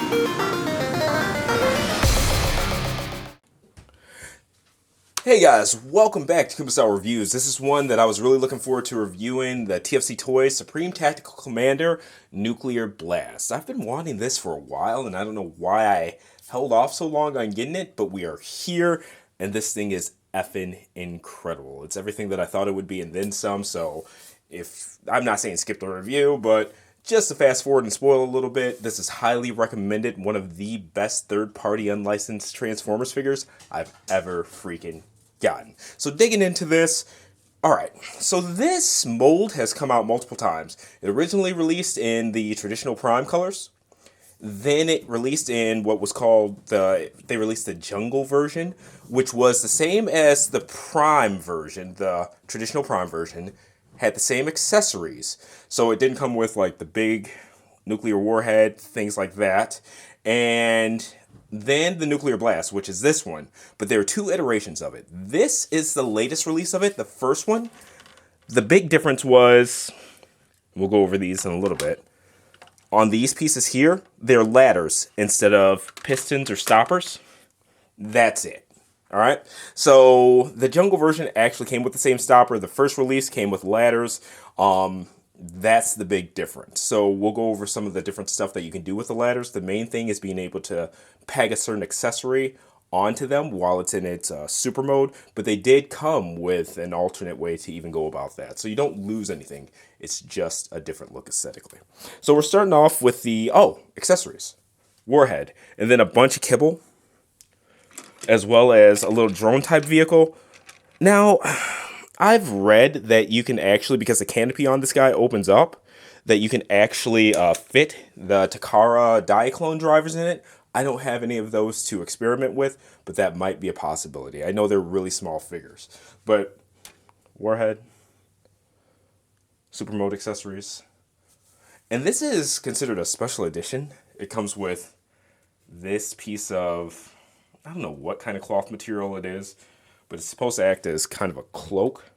Hey guys, welcome back to Kuma Reviews. This is one that I was really looking forward to reviewing, the TFC Toys Supreme Tactical Commander Nuclear Blast. I've been wanting this for a while, and I don't know why I held off so long on getting it, but we are here, and this thing is effing incredible. It's everything that I thought it would be and then some, so if I'm not saying skip the review, but just to fast forward and spoil a little bit, this is highly recommended. One of the best third-party unlicensed Transformers figures I've ever freaking gotten. So digging into this, alright, so this mold has come out multiple times. It originally released in the traditional Prime colors. Then it released in what was called they released the Jungle version, which was the same as the Prime version, the traditional Prime version, had the same accessories. So it didn't come with like the big nuclear warhead, things like that. And then the Nuclear Blast, which is this one. But there are two iterations of it. This is the latest release of it, the first one. The big difference was, we'll go over these in a little bit. On these pieces here, they're ladders instead of pistons or stoppers. That's it. All right. So the Jungle version actually came with the same stopper. The first release came with ladders. That's the big difference. So we'll go over some of the different stuff that you can do with the ladders. The main thing is being able to peg a certain accessory onto them while it's in its super mode, but they did come with an alternate way to even go about that. So you don't lose anything. It's just a different look aesthetically. So we're starting off with the, accessories. Warhead, and then a bunch of kibble, as well as a little drone type vehicle. Now, I've read that you can actually, because the canopy on this guy opens up, that you can actually fit the Takara Diaclone drivers in it. I don't have any of those to experiment with, but that might be a possibility. I know they're really small figures, but Warhead, super mode accessories. And this is considered a special edition. It comes with this piece of, I don't know what kind of cloth material it is, but it's supposed to act as kind of a cloak.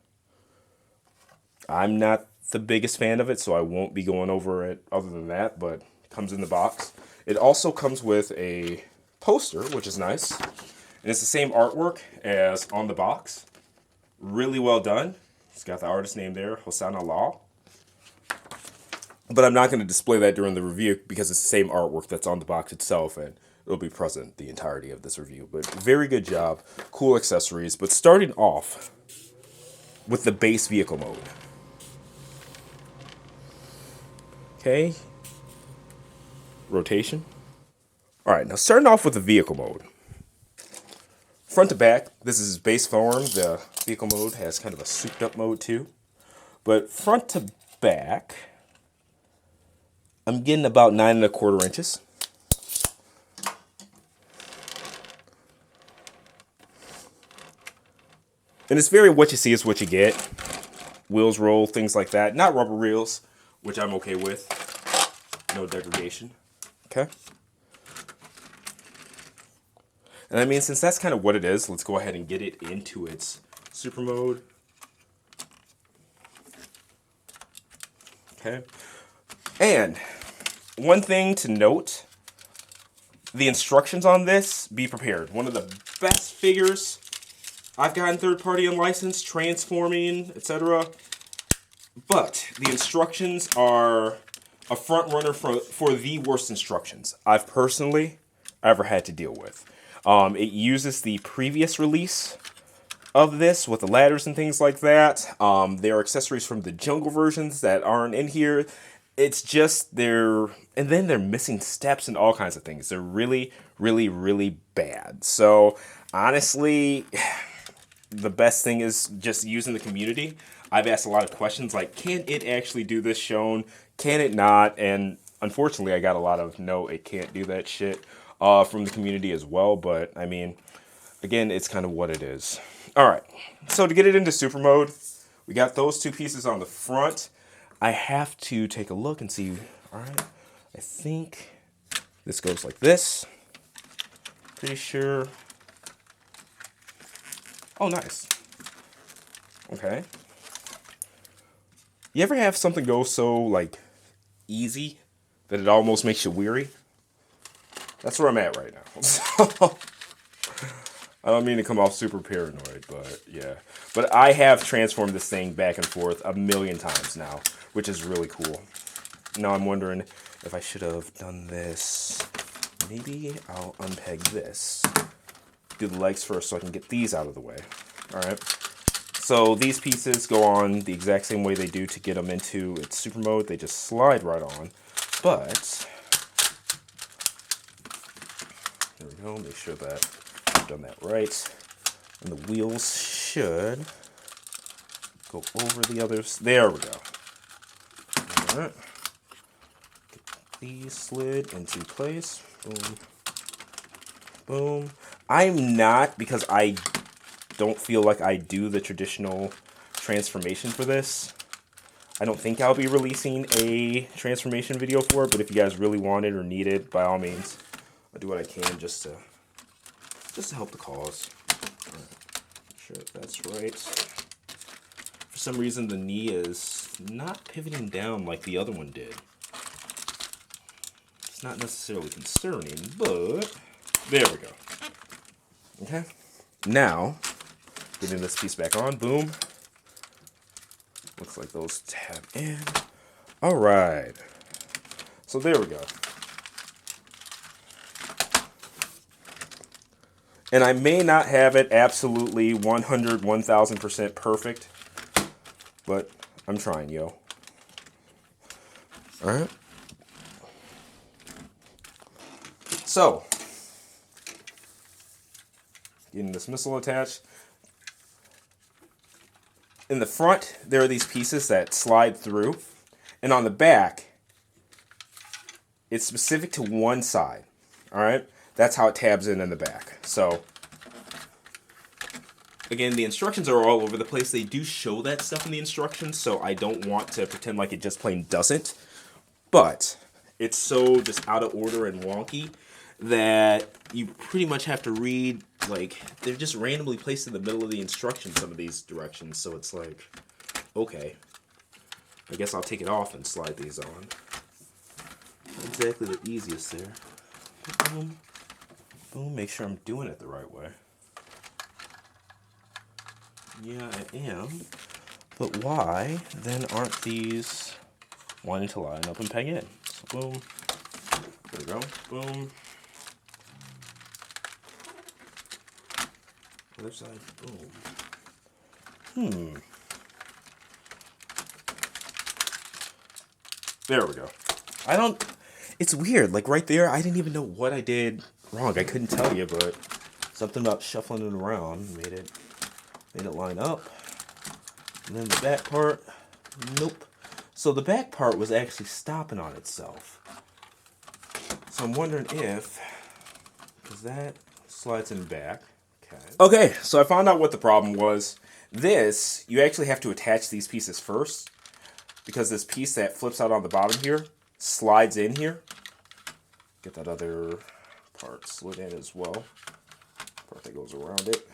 I'm not the biggest fan of it, so I won't be going over it other than that, but it comes in the box. It also comes with a poster, which is nice. And it's the same artwork as on the box. Really well done. It's got the artist name there, Hosanna Law. But I'm not going to display that during the review because it's the same artwork that's on the box itself, and it'll be present the entirety of this review. But very good job. Cool accessories. But starting off with the base vehicle mode. Okay. Rotation. Alright, now starting off with the vehicle mode. Front to back, this is base form. The vehicle mode has kind of a souped up mode too. But front to back, I'm getting about 9 1/4 inches. And it's very what you see is what you get. Wheels roll, things like that. Not rubber wheels, which I'm okay with. No degradation. Okay. And I mean, since that's kind of what it is, let's go ahead and get it into its super mode. Okay. And one thing to note, the instructions on this, be prepared. One of the best figures I've gotten third-party unlicensed, transforming, etc. But the instructions are a front runner for the worst instructions I've personally ever had to deal with. It uses the previous release of this with the ladders and things like that. There are accessories from the Jungle versions that aren't in here. It's just and then they're missing steps and all kinds of things. They're really, really, really bad. So honestly, the best thing is just using the community. I've asked a lot of questions like, can it actually do this shown? Can it not? And unfortunately, I got a lot of no, it can't do that shit from the community as well. But I mean, again, it's kind of what it is. All right, so to get it into super mode, we got those two pieces on the front. I have to take a look and see. All right, I think this goes like this. Pretty sure. Oh, nice. Okay. You ever have something go so, like, easy that it almost makes you weary? That's where I'm at right now. So, I don't mean to come off super paranoid, but yeah. But I have transformed this thing back and forth a million times now, which is really cool. Now I'm wondering if I should have done this. Maybe I'll unpeg this. Do the legs first so I can get these out of the way. Alright. So these pieces go on the exact same way they do to get them into its super mode. They just slide right on. But, there we go. Make sure that I've done that right. And the wheels should go over the others. There we go. Alright. Get these slid into place. Boom. Boom. I'm not, because I don't feel like I do the traditional transformation for this. I don't think I'll be releasing a transformation video for it, but if you guys really want it or need it, by all means, I'll do what I can just to help the cause. Right. Make sure that's right. For some reason, the knee is not pivoting down like the other one did. It's not necessarily concerning, but there we go. Okay. Now, getting this piece back on. Boom. Looks like those tab in. All right. So there we go. And I may not have it absolutely 100, 1000% perfect, but I'm trying, yo. All right. So, getting this missile attached. In the front, there are these pieces that slide through, and on the back, it's specific to one side. All right, that's how it tabs in the back. So, again, the instructions are all over the place. They do show that stuff in the instructions, so I don't want to pretend like it just plain doesn't. But it's so just out of order and wonky that you pretty much have to read, like, they're just randomly placed in the middle of the instructions, some of these directions, so it's like, okay, I guess I'll take it off and slide these on. Not exactly the easiest there. Boom, boom, make sure I'm doing it the right way. Yeah, I am, but why then aren't these wanting to line up and peg in? So boom, there we go, boom. Other side, boom. There we go. It's weird, like right there, I didn't even know what I did wrong. I couldn't tell you, but something about shuffling it around made it line up. And then the back part, nope. So the back part was actually stopping on itself. So I'm wondering if, because that slides in back. Okay, so I found out what the problem was. This, you actually have to attach these pieces first, because this piece that flips out on the bottom here slides in here. Get that other part slid in as well. Part that goes around it.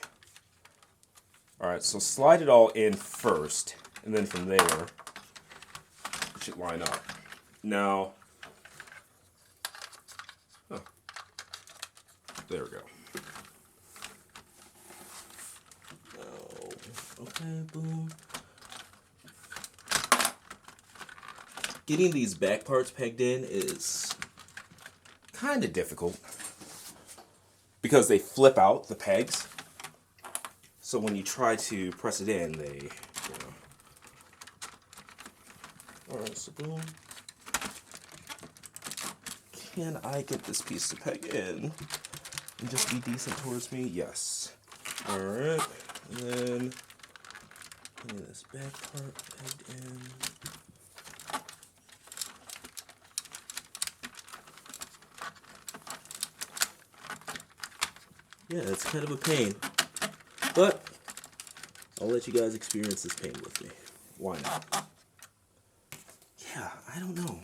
Alright, so slide it all in first, and then from there, it should line up. Now, there we go. Okay, boom. Getting these back parts pegged in is kind of difficult because they flip out the pegs. So when you try to press it in, they, you know. Alright, so boom. Can I get this piece to peg in and just be decent towards me? Yes. Alright, and then this back part pegged in. Yeah, it's kind of a pain, but I'll let you guys experience this pain with me. Why not? Yeah, I don't know.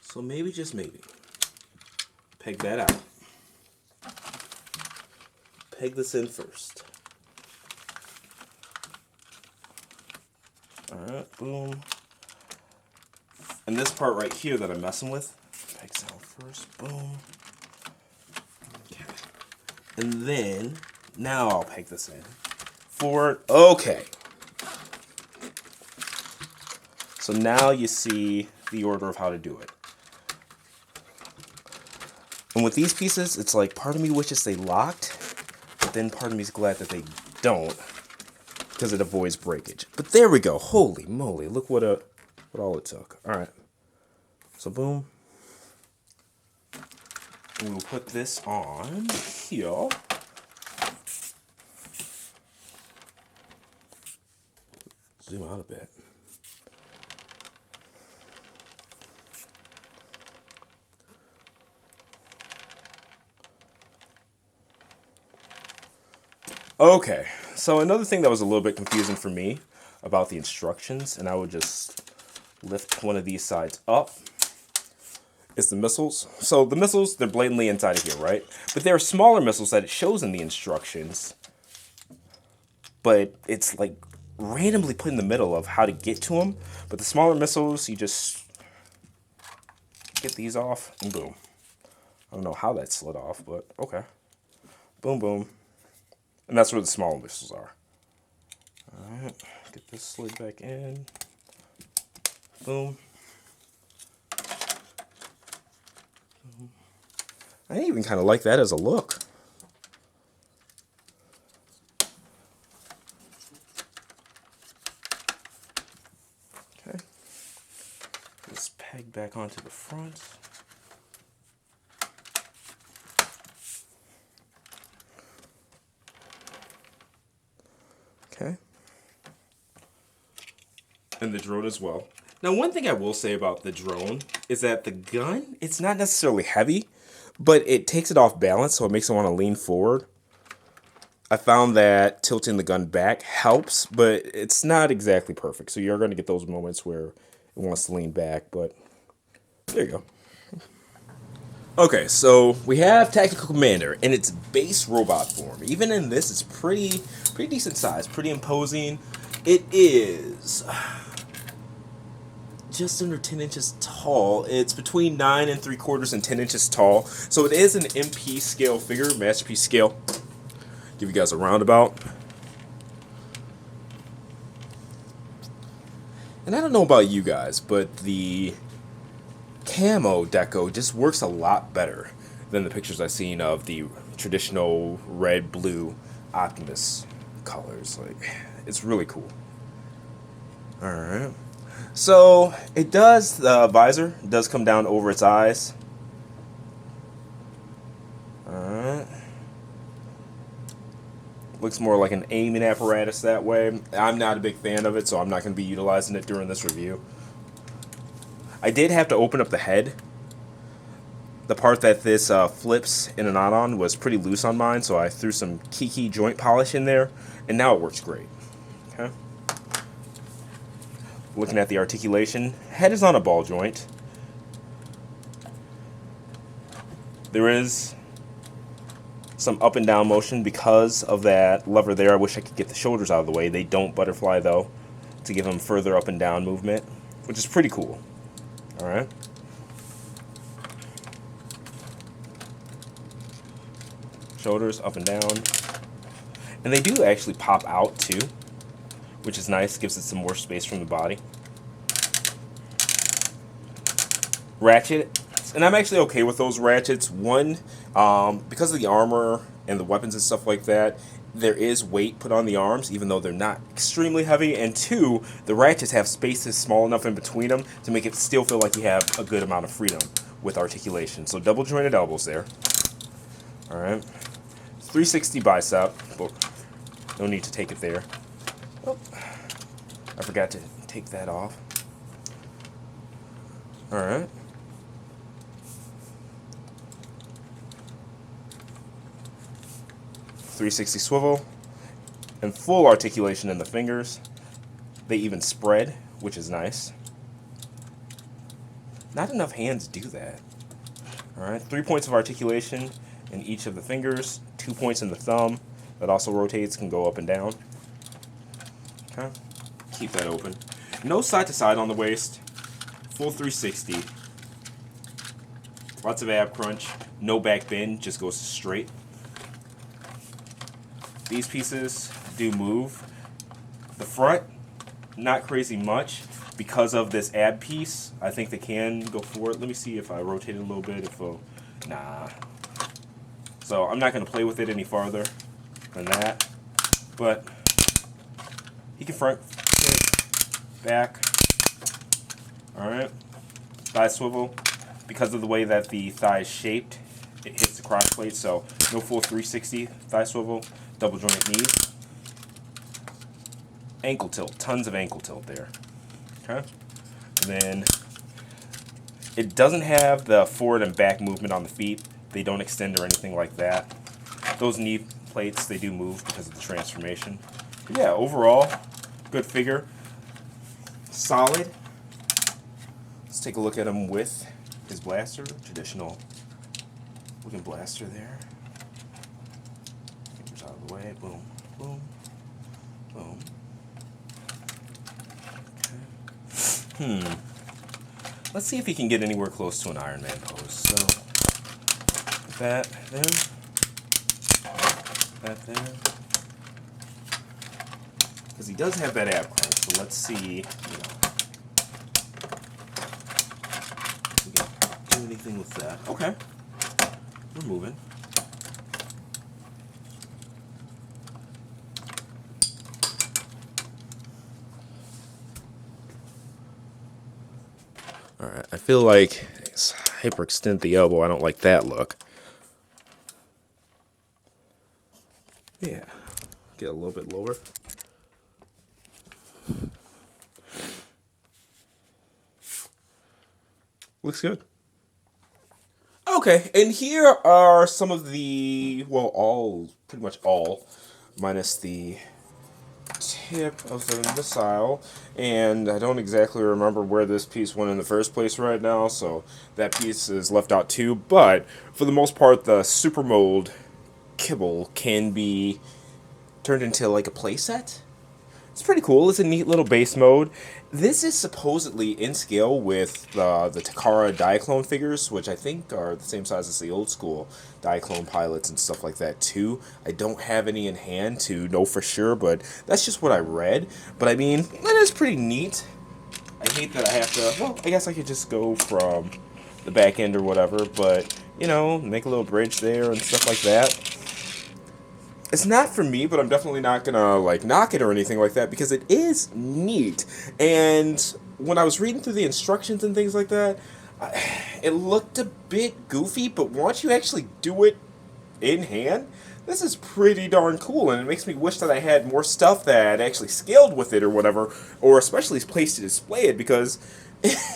So maybe, just maybe, peg that out. Peg this in first. Alright, boom. And this part right here that I'm messing with, peg down first, boom. Okay. And then, now I'll peg this in. Forward, okay. So now you see the order of how to do it. And with these pieces, it's like part of me wishes they locked, but then part of me is glad that they don't, because it avoids breakage. But there we go. Holy moly, look what all it took. All right. So boom. And we'll put this on here. Zoom out a bit. Okay, so another thing that was a little bit confusing for me about the instructions, and I would just lift one of these sides up, is the missiles. So the missiles, they're blatantly inside of here, right? But there are smaller missiles that it shows in the instructions, but it's like randomly put in the middle of how to get to them. But the smaller missiles, you just get these off, and boom. I don't know how that slid off, but okay. Boom, boom. And that's where the smaller missiles are. Alright, get this slid back in. Boom. I even kind of like that as a look. Okay. This peg back onto the front. Okay. And the drone as well. Now, one thing I will say about the drone is that the gun, it's not necessarily heavy, but it takes it off balance, so it makes it want to lean forward. I found that tilting the gun back helps, but it's not exactly perfect. So you're going to get those moments where it wants to lean back, but there you go. Okay, so we have Tactical Commander in its base robot form. Even in this, it's pretty decent size, pretty imposing. It is just under 10 inches tall. It's between 9 3/4 and 10 inches tall. So it is an MP scale figure, masterpiece scale. Give you guys a roundabout. And I don't know about you guys, but the camo deco just works a lot better than the pictures I've seen of the traditional red, blue Optimus colors. Like, it's really cool. Alright. So, it does, the visor does come down over its eyes. Alright. Looks more like an aiming apparatus that way. I'm not a big fan of it, so I'm not going to be utilizing it during this review. I did have to open up the head. The part that this flips in and out on was pretty loose on mine, so I threw some Kiki joint polish in there, and now it works great. Okay. Looking at the articulation, head is on a ball joint. There is some up and down motion because of that lever there. I wish I could get the shoulders out of the way. They don't butterfly, though, to give them further up and down movement, which is pretty cool. Alright. Shoulders up and down. And they do actually pop out too, which is nice. Gives it some more space from the body. Ratchet. And I'm actually okay with those ratchets. One, because of the armor and the weapons and stuff like that, there is weight put on the arms, even though they're not extremely heavy. And two, the ratchets have spaces small enough in between them to make it still feel like you have a good amount of freedom with articulation. So double jointed elbows there. Alright. 360 bicep. But no need to take it there. Oh, I forgot to take that off. Alright. .360 swivel, and full articulation in the fingers. They even spread, which is nice. Not enough hands do that. Alright, 3 points of articulation in each of the fingers, 2 points in the thumb. That also rotates, can go up and down. Okay, keep that open. No side to side on the waist. full 360. Lots of ab crunch. No back bend, just goes straight. These pieces do move. The front, not crazy much. Because of this ab piece, I think they can go forward. Let me see if I rotate it a little bit. Nah. So I'm not going to play with it any farther than that. But he can front, kick, back. Alright. Thigh swivel. Because of the way that the thigh is shaped, it hits the crotch plate. So no full 360 thigh swivel. Double joint knees. Ankle tilt. Tons of ankle tilt there. Okay. And then it doesn't have the forward and back movement on the feet. They don't extend or anything like that. Those knee plates, they do move because of the transformation. But yeah, overall, good figure. Solid. Let's take a look at him with his blaster. Traditional looking blaster there. Fingers out of the way. Boom, boom, boom. Let's see if he can get anywhere close to an Iron Man pose. So, that there. That there. Because he does have that ab crunch, so let's see, if we can do anything with that. Okay. We're moving. Alright, I feel like it's hyperextend the elbow. I don't like that look. Yeah. Get a little bit lower. Looks good. Okay, and here are some of the, well, pretty much all, minus the tip of the missile, and I don't exactly remember where this piece went in the first place right now, so that piece is left out too, but for the most part the super mold kibble can be turned into like a playset. It's pretty cool. It's a neat little base mode. This is supposedly in scale with the Takara Diaclone figures, which I think are the same size as the old school Diaclone pilots and stuff like that too. I don't have any in hand to know for sure, but that's just what I read. But I mean, that is pretty neat. I hate that I have to, well, I guess I could just go from the back end or whatever, but, you know, make a little bridge there and stuff like that. It's not for me, but I'm definitely not gonna like knock it or anything like that because it is neat. And when I was reading through the instructions and things like that, it looked a bit goofy. But once you actually do it in hand, this is pretty darn cool, and it makes me wish that I had more stuff that actually scaled with it or whatever, or especially placed to display it because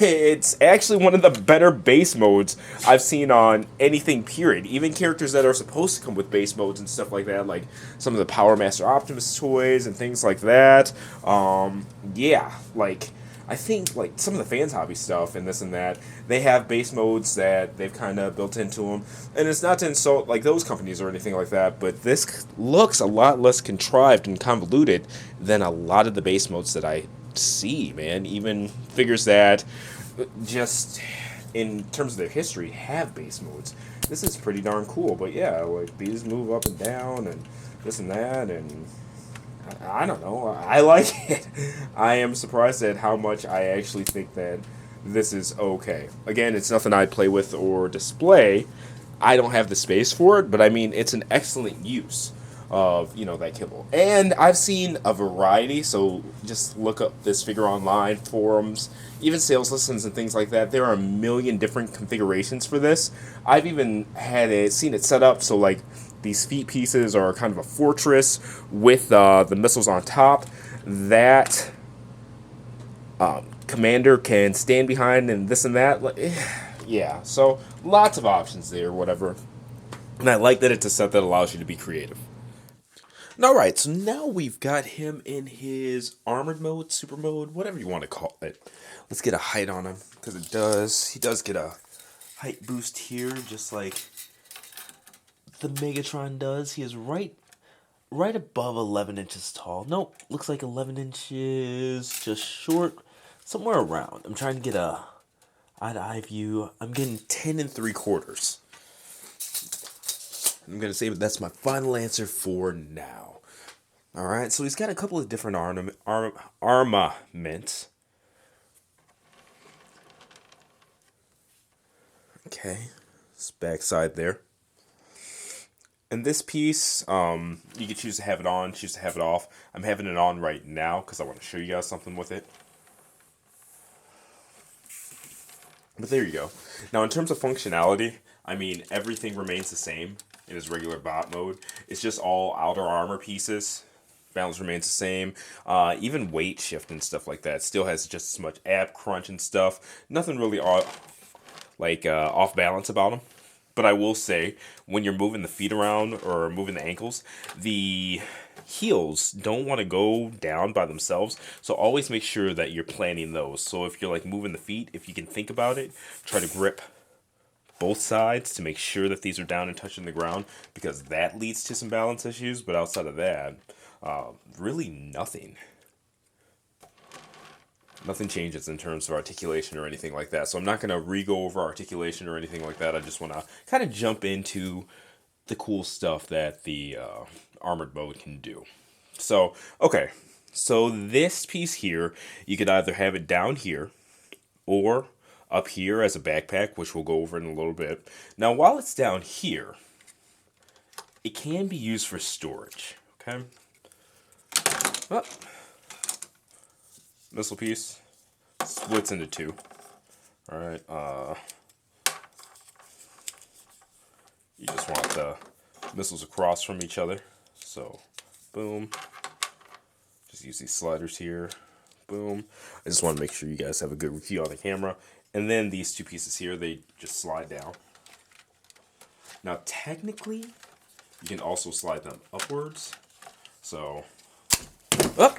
it's actually one of the better base modes I've seen on anything, period. Even characters that are supposed to come with base modes and stuff like that, like some of the Power Master Optimus toys and things like that. Yeah, like, I think, like, some of the Fans Hobby stuff and this and that, they have base modes that they've kind of built into them. And it's not to insult, like, those companies or anything like that, but this looks a lot less contrived and convoluted than a lot of the base modes that I see, man. Even figures that just in terms of their history have base modes. This is pretty darn cool. But yeah, like these move up and down and this and that, and I don't know, I like it. I am surprised at how much I actually think that this is okay. Again, it's nothing I'd play with or display. I don't have the space for it, but I mean, it's an excellent use of, you know, that kibble. And I've seen a variety, so just look up this figure online, forums, even sales listings and things like that. There are a million different configurations for this. I've even seen it set up so, like, these feet pieces are kind of a fortress with the missiles on top that Commander can stand behind and this and that. Yeah, so lots of options there, whatever. And I like that it's a set that allows you to be creative. Alright, so now we've got him in his armored mode, super mode, whatever you want to call it. Let's get a height on him, because he does get a height boost here, just like the Megatron does. He is right above 11 inches tall. Nope, looks like 11 inches, just short, somewhere around. I'm trying to get a eye view, I'm getting 10 3/4. I'm going to say that's my final answer for now. All right, so he's got a couple of different armaments. Okay, it's backside there. And this piece, you can choose to have it on, choose to have it off. I'm having it on right now because I want to show you guys something with it. But there you go. Now, in terms of functionality, I mean, everything remains the same in its regular bot mode. It's just all outer armor pieces. Balance remains the same. Even weight shift and stuff like that still has just as much ab crunch and stuff. Nothing really off balance about them. But I will say, when you're moving the feet around or moving the ankles, the heels don't want to go down by themselves. So always make sure that you're planning those. So if you're like moving the feet, if you can think about it, try to grip both sides to make sure that these are down and touching the ground, because that leads to some balance issues. But outside of that, really nothing. Nothing changes in terms of articulation or anything like that. So I'm not going to re-go over articulation or anything like that. I just want to kind of jump into the cool stuff that the armored mode can do. So, okay. So this piece here, you could either have it down here or up here as a backpack, which we'll go over in a little bit. Now, while it's down here, it can be used for storage. Okay. Oh. Missile piece splits into two. All right. You just want the missiles across from each other. So, boom. Just use these sliders here. Boom. I just want to make sure you guys have a good view on the camera. And then these two pieces here, they just slide down. Now, technically, you can also slide them upwards. So, up.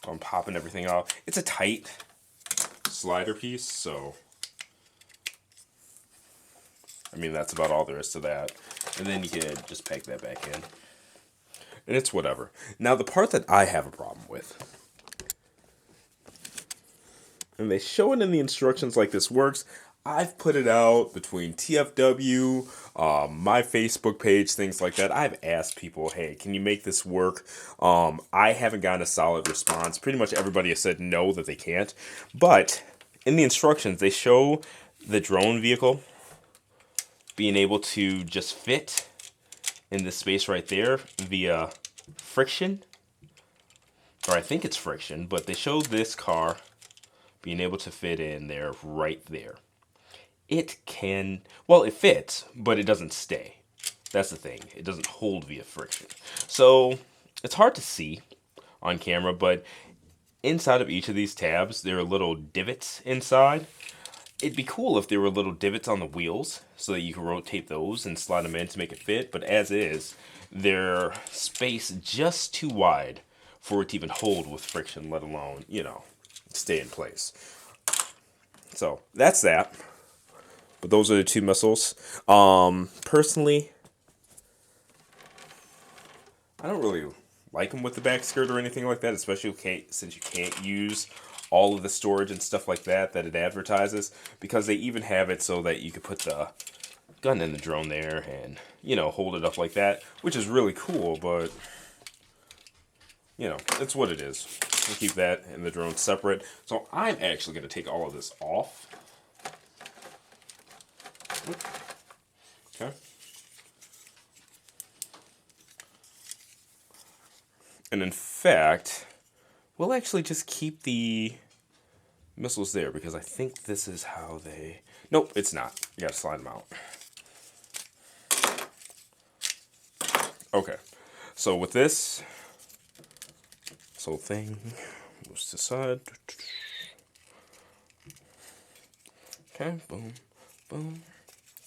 I'm popping everything off. It's a tight slider piece, so I mean, that's about all there is to that. And then you can just peg that back in. And it's whatever. Now, the part that I have a problem with, and they show it in the instructions like this works. I've put it out between TFW, my Facebook page, things like that. I've asked people, hey, can you make this work? I haven't gotten a solid response. Pretty much everybody has said no, that they can't. But in the instructions, they show the drone vehicle being able to just fit in this space right there via friction. Or I think it's friction, but they show this car being able to fit in there right there. It can, well, it fits, but it doesn't stay. That's the thing. It doesn't hold via friction. So it's hard to see on camera, but inside of each of these tabs, there are little divots inside. It'd be cool if there were little divots on the wheels so that you can rotate those and slide them in to make it fit. But as is, they're spaced just too wide for it to even hold with friction, let alone, stay in place. So that's that. But those are the two missiles. Personally, I don't really like them with the back skirt or anything like that, especially since you can't use all of the storage and stuff like that it advertises, because they even have it so that you could put the gun in the drone there and, hold it up like that, which is really cool, but, it's what it is. We'll keep that and the drone separate. So I'm actually going to take all of this off. Okay. And in fact, we'll actually just keep the missiles there, because I think this is how they... Nope, it's not. You gotta slide them out. Okay. So with this whole thing moves to the side. Okay, boom, boom.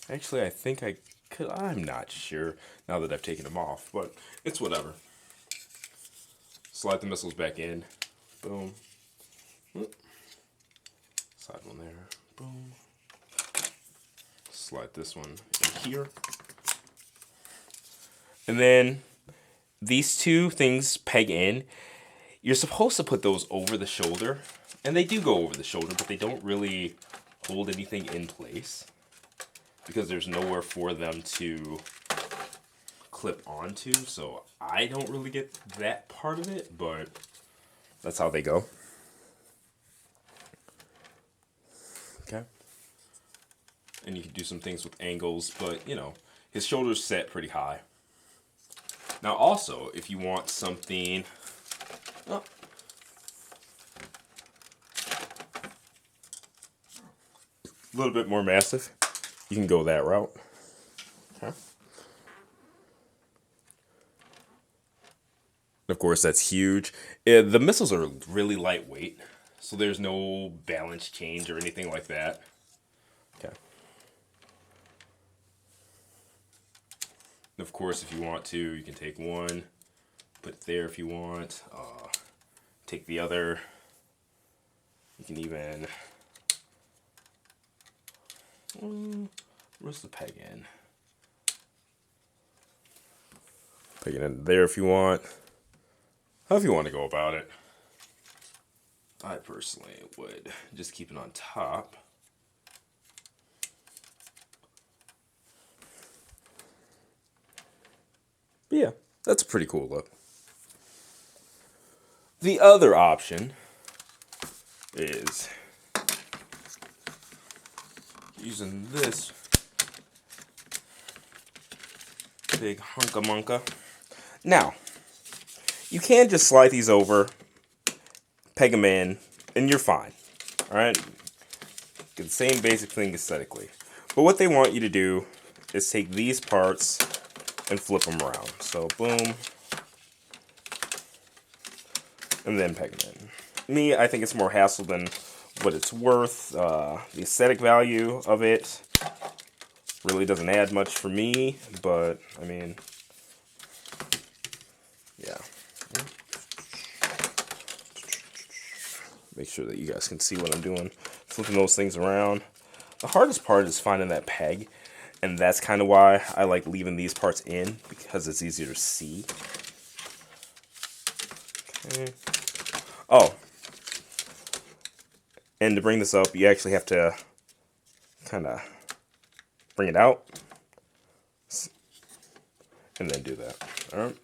Actually, I think I could... I'm not sure now that I've taken them off, but it's whatever. Slide the missiles back in. Boom. Slide one there. Boom. Slide this one in here. And then these two things peg in. You're supposed to put those over the shoulder, And they do go over the shoulder, but they don't really hold anything in place because there's nowhere for them to clip onto. So I don't really get that part of it, but that's how they go. Okay. And you can do some things with angles, but you know, his shoulder's set pretty high. Now also, if you want something, oh, a little bit more massive, you can go that route. Okay. Of course, that's huge. The missiles are really lightweight, so there's no balance change or anything like that. Okay. Of course, if you want to, you can take one, put it there if you want. Take the other. You can even... where's the peg in? Peg it in there if you want. However you want to go about it. I personally would just keep it on top. But yeah, that's a pretty cool look. The other option is using this big hunka-munka. Now, you can just slide these over, peg them in, and you're fine. Alright? Get the same basic thing aesthetically. But what they want you to do is take these parts and flip them around. So, boom. And then peg them in. Me, I think it's more hassle than what it's worth. The aesthetic value of it really doesn't add much for me, but, I mean, yeah. Make sure that you guys can see what I'm doing. Flipping those things around. The hardest part is finding that peg, and that's kind of why I like leaving these parts in, because it's easier to see. Okay. Oh. And to bring this up, you actually have to kind of bring it out and then do that. All right.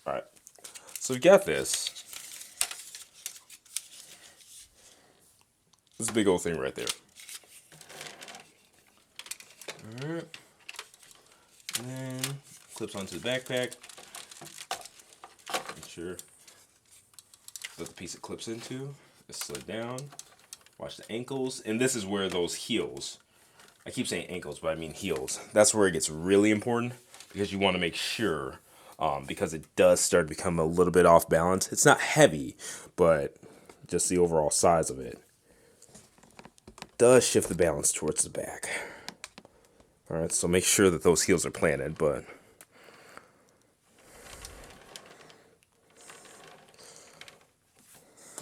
All right. So we got this. This big old thing right there. Alright. And then clips onto the backpack. Make sure that the piece it clips into is slid down. Watch the ankles. And this is where those heels, I keep saying ankles, but I mean heels. That's where it gets really important, because you want to make sure, because it does start to become a little bit off balance. It's not heavy, but just the overall size of it does shift the balance towards the back. Alright, so make sure that those heels are planted, but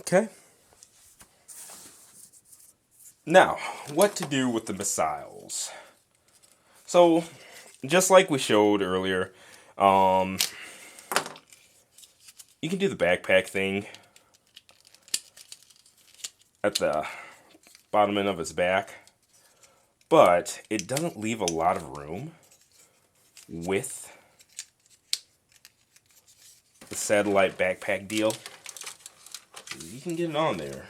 okay. Now, what to do with the missiles? So, just like we showed earlier, you can do the backpack thing at the bottom end of his back, but it doesn't leave a lot of room with the satellite backpack deal. You can get it on there.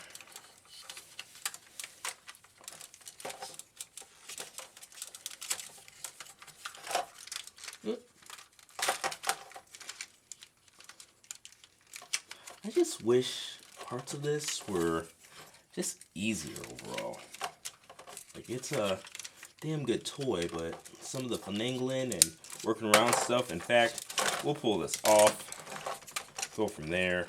I just wish parts of this were just easier overall. Like, it's a damn good toy, but some of the finagling and working around stuff, in fact, we'll pull this off, go from there.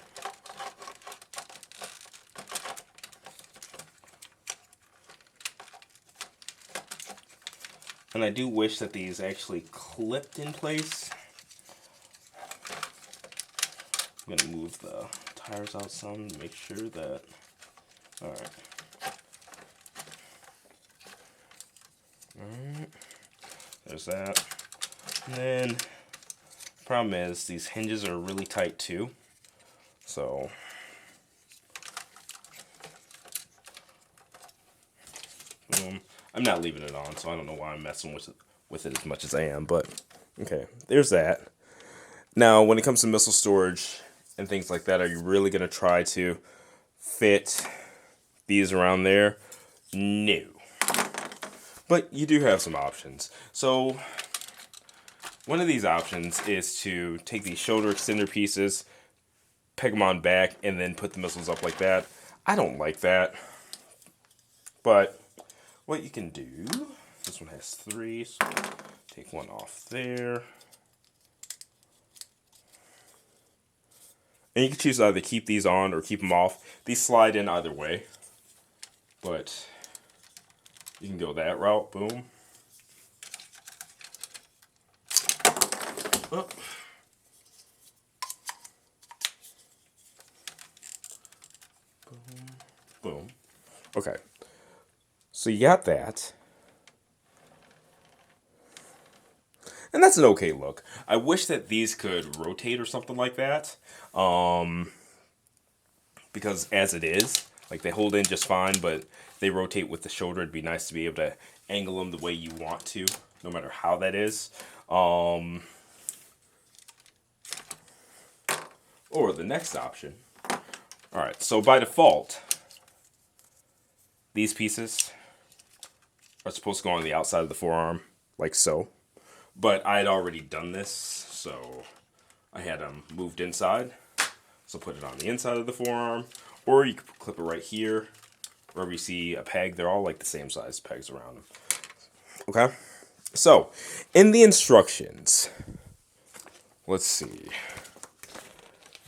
And I do wish that these actually clipped in place. I'm gonna move the tires out some to make sure that. All right. There's that. And then, problem is, these hinges are really tight too. So, boom. I'm not leaving it on, so I don't know why I'm messing with it as much as I am. But, okay, there's that. Now, when it comes to missile storage and things like that, are you really going to try to fit these around there? No. But you do have some options. So, one of these options is to take these shoulder extender pieces, peg them on back, and then put the missiles up like that. I don't like that. But what you can do, this one has 3, so take one off there. And you can choose to either keep these on or keep them off. These slide in either way. But you can go that route, boom. Oh. Boom. Boom. Okay. So you got that. And that's an okay look. I wish that these could rotate or something like that. Because as it is, like they hold in just fine, but they rotate with the shoulder. It'd be nice to be able to angle them the way you want to, no matter how that is. Or the next option. Alright, so by default, these pieces are supposed to go on the outside of the forearm, like so. But I had already done this, so I had them moved inside. So put it on the inside of the forearm, or you can clip it right here. Wherever you see a peg, they're all like the same size pegs around them. Okay? So, in the instructions, let's see.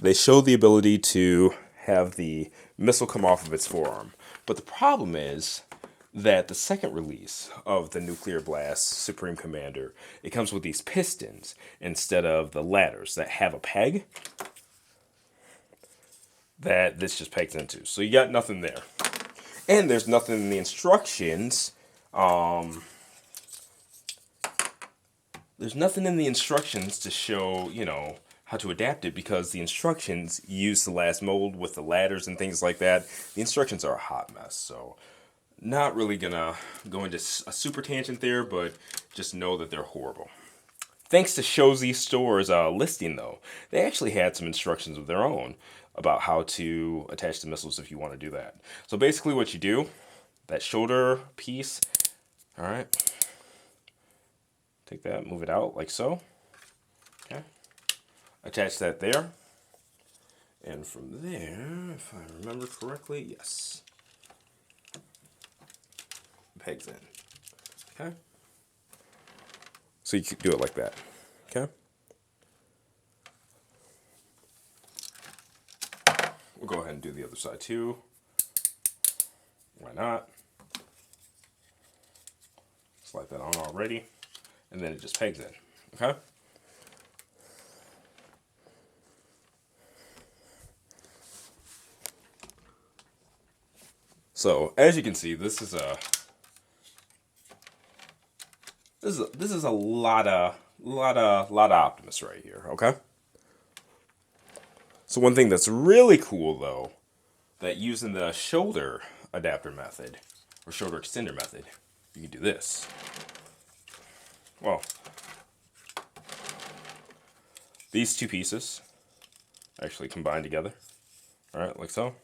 They show the ability to have the missile come off of its forearm. But the problem is that the second release of the Nuclear Blast Supreme Commander, it comes with these pistons instead of the ladders that have a peg that this just pegs into. So you got nothing there. And there's nothing in the instructions. There's nothing in the instructions to show, you know, how to adapt it, because the instructions use the last mold with the ladders and things like that. The instructions are a hot mess, so not really gonna go into a super tangent there, but just know that they're horrible. Thanks to Shozy Store's listing, though, they actually had some instructions of their own about how to attach the missiles if you want to do that. So basically what you do, that shoulder piece, all right, take that, move it out like so, okay, attach that there, and from there, if I remember correctly, yes, pegs in, okay? So you could do it like that, okay? We'll go ahead and do the other side too. Why not? Slide that on already, and then it just pegs in, okay? So as you can see, this is a lot of Optimus right here, okay? So one thing that's really cool though, that using the shoulder adapter method or shoulder extender method, you can do this. Well, these two pieces actually combine together, all right, like so.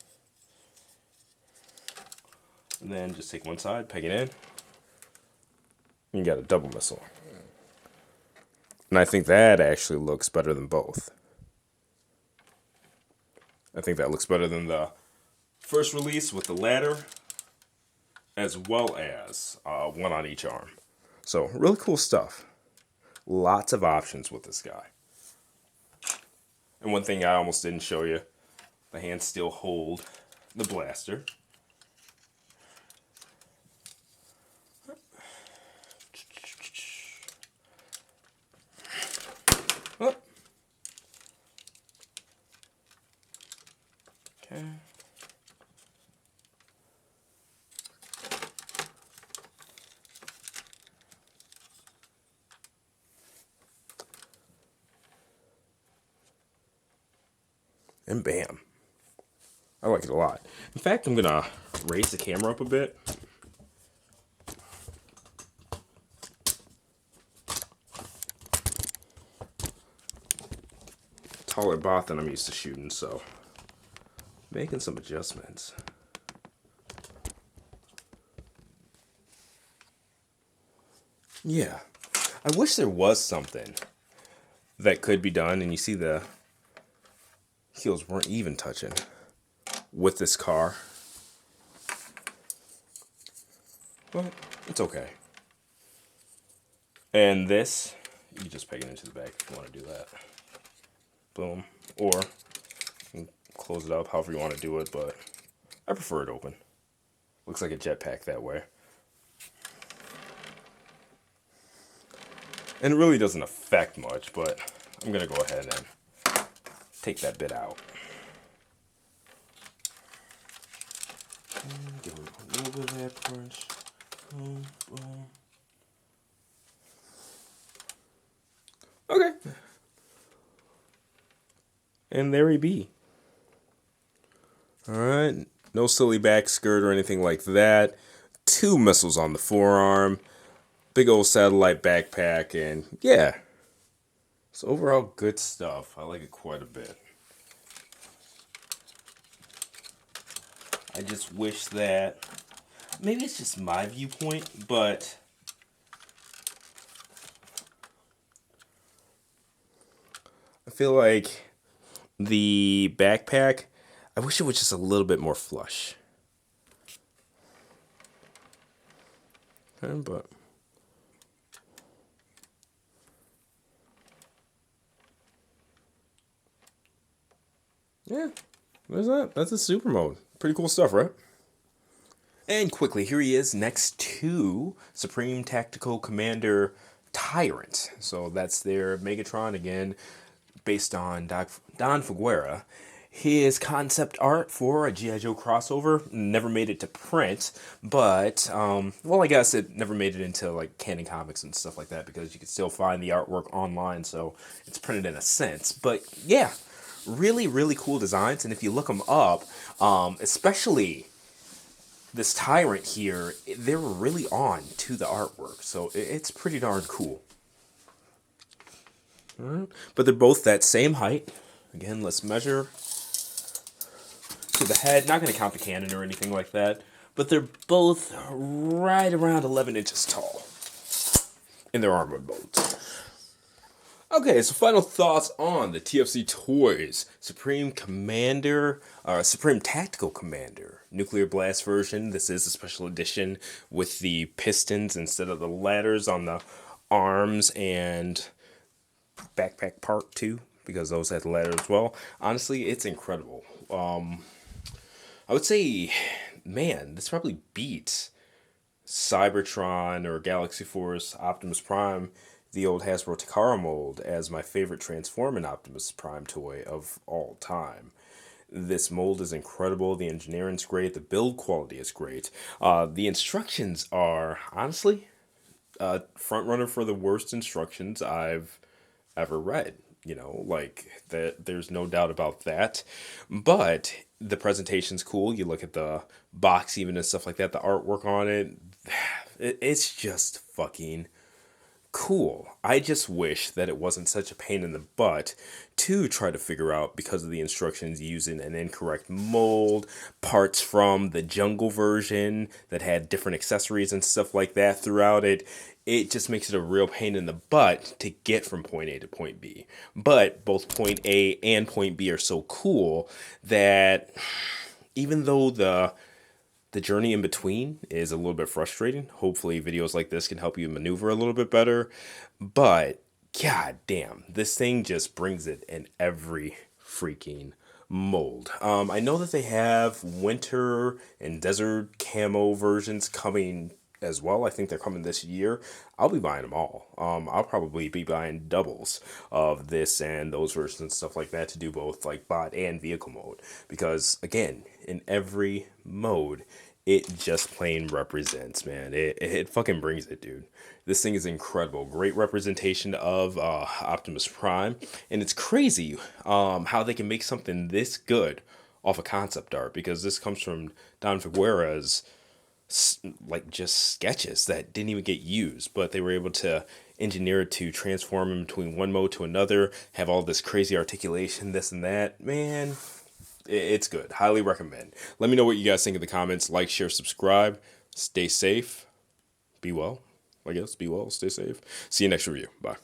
And then just take one side, peg it in. You got a double missile. And I think that actually looks better than both. I think that looks better than the first release with the ladder, as well as one on each arm. So really cool stuff. Lots of options with this guy. And one thing I almost didn't show you, the hands still hold the blaster. Okay. And bam. I like it a lot. In fact, I'm gonna raise the camera up a bit. Taller bot than I'm used to shooting, so making some adjustments. Yeah. I wish there was something that could be done, and you see the heels weren't even touching with this car. But it's okay. And this, you can just peg it into the back if you want to do that. Boom. Or you can close it up however you want to do it, but I prefer it open. Looks like a jetpack that way. And it really doesn't affect much, but I'm going to go ahead and take that bit out. And give it a little bit of that crunch. Boom, boom. Okay. And there he be. Alright. No silly back skirt or anything like that. 2 missiles on the forearm. Big old satellite backpack. And yeah. It's overall good stuff. I like it quite a bit. I just wish that... Maybe it's just my viewpoint, but... I feel like the backpack, I wish it was just a little bit more flush. Okay, but yeah, there's that. That's a super mode. Pretty cool stuff, right? And quickly, here he is next to Supreme Tactical Commander Tyrant. So that's their Megatron again, based on Don Figueroa. His concept art for a G.I. Joe crossover never made it to print, but, well, I guess it never made it into, like, Canon Comics and stuff like that, because you can still find the artwork online, so it's printed in a sense. But, yeah, really, really cool designs, and if you look them up, especially this Tyrant here, they were really on to the artwork, so it's pretty darn cool. All right. But they're both that same height. Again, let's measure to the head. Not going to count the cannon or anything like that, but they're both right around 11 inches tall in their armor modes. Okay, so final thoughts on the TFC Toys Supreme Tactical Commander Nuclear Blast version. This is a special edition with the pistons instead of the ladders on the arms and backpack part too, because those had the ladder as well. Honestly, it's incredible. I would say, man, this probably beats Cybertron or Galaxy Force Optimus Prime, the old Hasbro Takara mold, as my favorite Transforming Optimus Prime toy of all time. This mold is incredible. The engineering's great. The build quality is great. The instructions are, honestly, front runner for the worst instructions I've ever read. You know, like, that, there's no doubt about that. But the presentation's cool. You look at the box even and stuff like that, the artwork on it, it's just fucking cool. I just wish that it wasn't such a pain in the butt to try to figure out, because of the instructions, using an incorrect mold, parts from the jungle version that had different accessories and stuff like that throughout it. It just makes it a real pain in the butt to get from point A to point B. But both point A and point B are so cool that even though the journey in between is a little bit frustrating, hopefully videos like this can help you maneuver a little bit better. But god damn, this thing just brings it in every freaking mold. I know that they have winter and desert camo versions coming as well. I think they're coming this year. I'll be buying them all. I'll probably be buying doubles of this and those versions and stuff like that to do both like bot and vehicle mode. Because again, in every mode, it just plain represents, man. It fucking brings it, dude. This thing is incredible. Great representation of Optimus Prime. And it's crazy how they can make something this good off a concept art, because this comes from Don Figueroa's like just sketches that didn't even get used, but they were able to engineer it to transform him between one mode to another, have all this crazy articulation, this and that. Man, it's good. Highly recommend. Let me know what you guys think in the comments. Like, share, subscribe. Stay safe. Be well. I guess. Be well. Stay safe. See you next review. Bye.